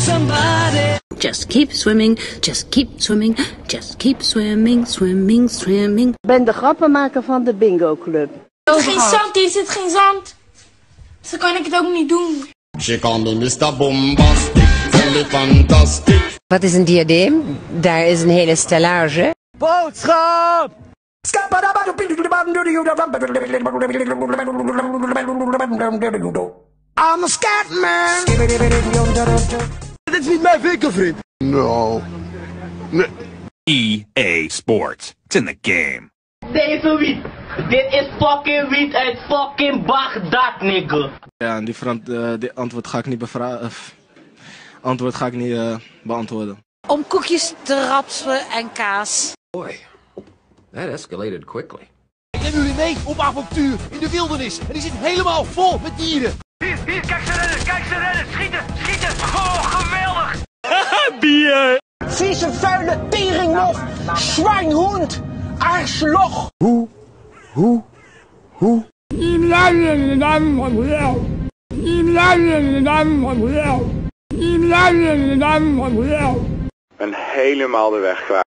somebody. Just keep swimming, just keep swimming, just keep swimming, swimming, swimming. Ik ben de grappenmaker van de bingo club. Er zit geen zand, hier zit geen zand. Dus dan kan ik het ook niet doen. She call me Mr. Bombastic, tell me fantastic. Wat is een diadeem? Daar is een hele stellage. Boodschap! I'm a scatman. Dit is niet mijn winkelvriend. No. Nee. EA Sports. It's in the game. Deze wiet. Dit is fucking wiet uit fucking Bagdad, nigga. Ja, en die antwoord ga ik niet beantwoorden. Om koekjes te rapsen en kaas. Boy, that escalated quickly. Ik neem jullie mee op avontuur in de wildernis. En die zit helemaal vol met dieren. Hier, kijk ze rennen, schieten. Oh, geweldig. Bier. Vieze, vuile teringlof, zwijnhond, aardsloch. Hoe? Ben helemaal de weg kwijt.